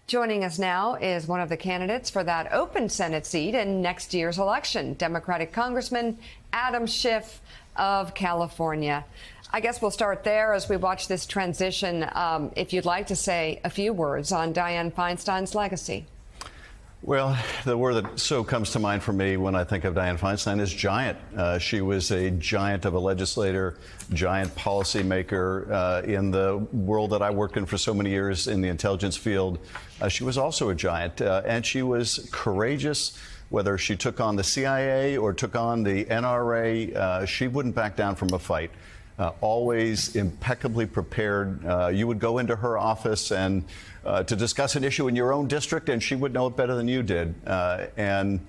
Joining us now is one of the candidates for that open Senate seat in next year's election, Democratic Congressman Adam Schiff of California. I guess we'll start there as we watch this transition. If you'd like to say a few words on Dianne Feinstein's legacy. Well, the word that so comes to mind for me when I think of Dianne Feinstein is giant. She was a giant of a legislator, giant policymaker in the world that I worked in for so many years in the intelligence field. She was also a giant, and she was courageous. Whether she took on the CIA or took on the NRA, she wouldn't back down from a fight. Always impeccably prepared. You would go into her office and to discuss an issue in your own district, and she would know it better than you did. And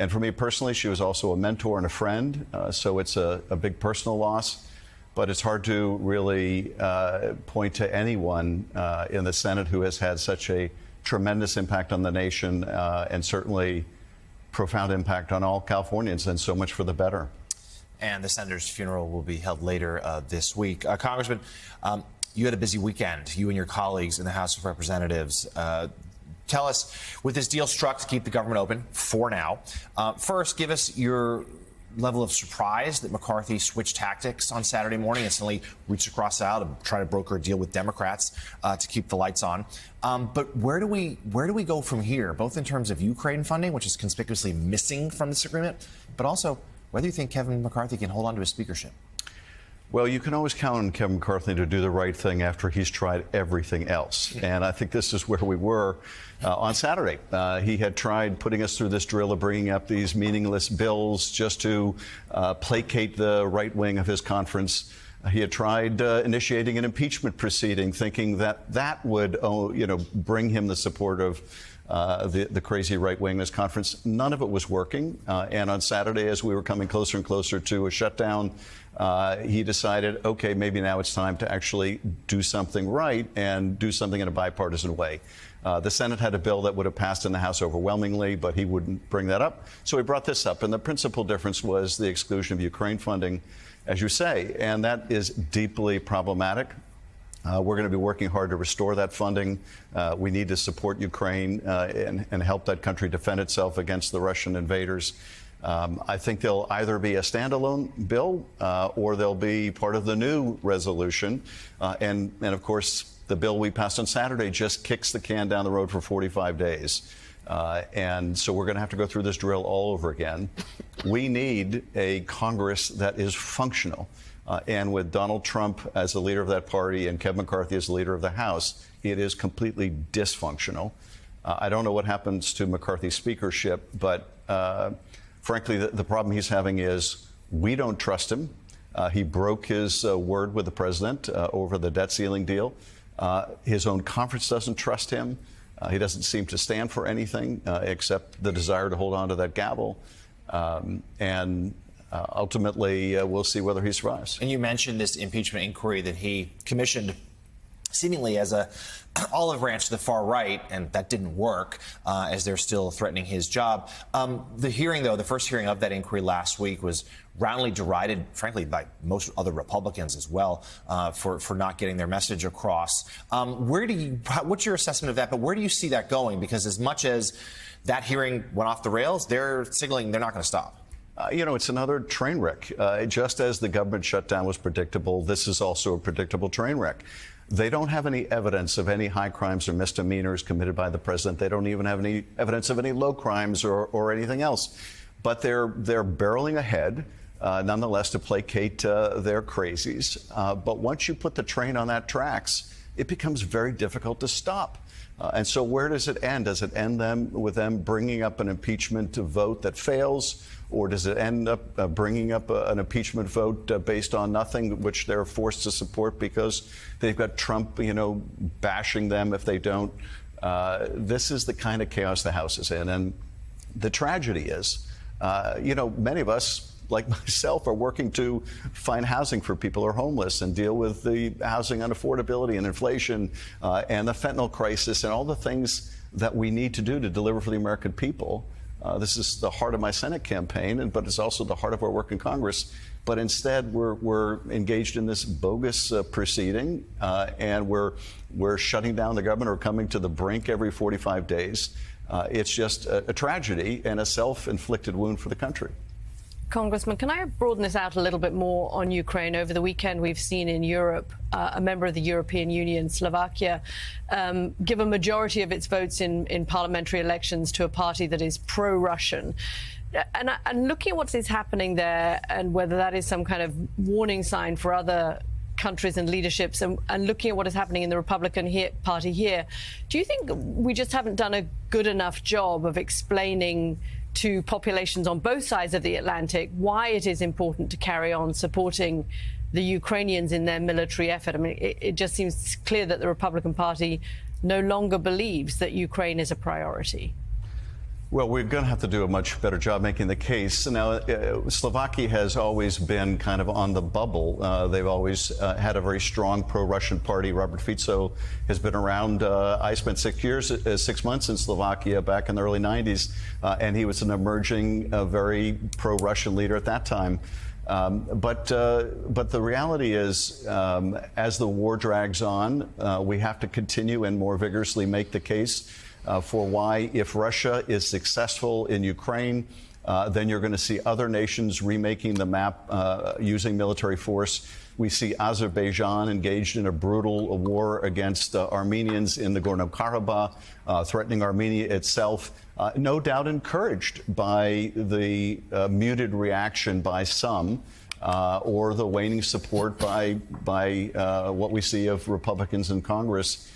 for me personally, she was also a mentor and a friend. So it's a big personal loss. But it's hard to really point to anyone in the Senate who has had such a tremendous impact on the nation and certainly profound impact on all Californians, and so much for the better. And the senator's funeral will be held later this week. Congressman, you had a busy weekend, you and your colleagues in the House of Representatives. Tell us, with this deal struck to keep the government open for now, first, give us your level of surprise that McCarthy switched tactics on Saturday morning and suddenly reached across the aisle to try to broker a deal with Democrats to keep the lights on. But where do we go from here, both in terms of Ukraine funding, which is conspicuously missing from this agreement, but also whether you think Kevin McCarthy can hold on to his speakership? Well, you can always count on Kevin McCarthy to do the right thing after he's tried everything else. And I think this is where we were on Saturday. He had tried putting us through this drill of bringing up these meaningless bills just to placate the right wing of his conference. He had tried initiating an impeachment proceeding, thinking that that would, bring him the support of the crazy right wing in this conference. None of it was working. And on Saturday, as we were coming closer and closer to a shutdown, he decided, OK, maybe now it's time to actually do something right and do something in a bipartisan way. The Senate had a bill that would have passed in the House overwhelmingly, but he wouldn't bring that up. So he brought this up. And the principal difference was the exclusion of Ukraine funding, as you say. And that is deeply problematic. We're going to be working hard to restore that funding. We need to support Ukraine and help that country defend itself against the Russian invaders. I think there'll either be a standalone bill or there'll be part of the new resolution. And of course, the bill we passed on Saturday just kicks the can down the road for 45 days. And so we're going to have to go through this drill all over again. We need a Congress that is functional. And with Donald Trump as the leader of that party and Kevin McCarthy as the leader of the House, it is completely dysfunctional. I don't know what happens to McCarthy's speakership, but frankly, the problem he's having is we don't trust him. He broke his word with the president over the debt ceiling deal. His own conference doesn't trust him. He doesn't seem to stand for anything except the desire to hold on to that gavel. Ultimately, we'll see whether he survives. And you mentioned this impeachment inquiry that he commissioned seemingly as a olive branch to the far right, and that didn't work as they're still threatening his job. The hearing, though, the first hearing of that inquiry last week was roundly derided, frankly, by most other Republicans as well, for not getting their message across. What's your assessment of that? But where do you see that going? Because as much as that hearing went off the rails, they're signaling they're not going to stop. It's another train wreck. Just as the government shutdown was predictable, this is also a predictable train wreck. They don't have any evidence of any high crimes or misdemeanors committed by the president. They don't even have any evidence of any low crimes or anything else. But they're barreling ahead, nonetheless, to placate their crazies. But once you put the train on that tracks, it becomes very difficult to stop. And so where does it end? Does it end with them bringing up an impeachment vote that fails? Or does it end up bringing up an impeachment vote based on nothing, which they're forced to support because they've got Trump, bashing them if they don't? This is the kind of chaos the House is in. And the tragedy is, many of us, like myself, are working to find housing for people who are homeless and deal with the housing unaffordability and inflation and the fentanyl crisis and all the things that we need to do to deliver for the American people. This is the heart of my Senate campaign, but it's also the heart of our work in Congress. But instead, we're engaged in this bogus proceeding, and we're shutting down the government or coming to the brink every 45 days. It's just a tragedy and a self-inflicted wound for the country. Congressman, can I broaden this out a little bit more on Ukraine? Over the weekend, we've seen in Europe a member of the European Union, Slovakia, give a majority of its votes in parliamentary elections to a party that is pro-Russian. And looking at what is happening there and whether that is some kind of warning sign for other countries and leaderships, and looking at what is happening in the Republican Party here, do you think we just haven't done a good enough job of explaining to populations on both sides of the Atlantic why it is important to carry on supporting the Ukrainians in their military effort? I mean, it just seems clear that the Republican Party no longer believes that Ukraine is a priority. Well, we're going to have to do a much better job making the case. Now, Slovakia has always been kind of on the bubble. They've always had a very strong pro-Russian party. Robert Fico has been around. I spent 6 months in Slovakia back in the early 90s, and he was an emerging, very pro-Russian leader at that time. But the reality is, as the war drags on, we have to continue and more vigorously make the case for why, if Russia is successful in Ukraine, then you're going to see other nations remaking the map using military force. We see Azerbaijan engaged in a brutal war against Armenians in the Nagorno-Karabakh, threatening Armenia itself, no doubt encouraged by the muted reaction by some, or the waning support by what we see of Republicans in Congress.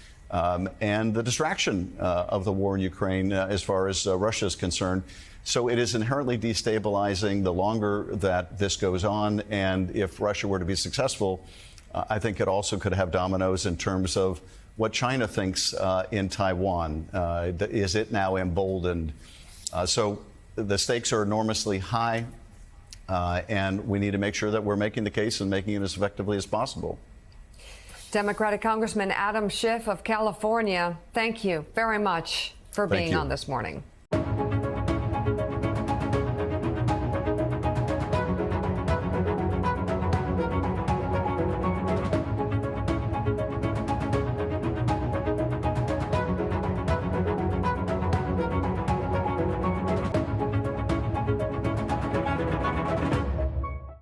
And the distraction of the war in Ukraine as far as Russia is concerned. So it is inherently destabilizing the longer that this goes on. And if Russia were to be successful, I think it also could have dominoes in terms of what China thinks in Taiwan. Is it now emboldened? So the stakes are enormously high, and we need to make sure that we're making the case and making it as effectively as possible. Democratic Congressman Adam Schiff of California, thank you very much for being on this morning.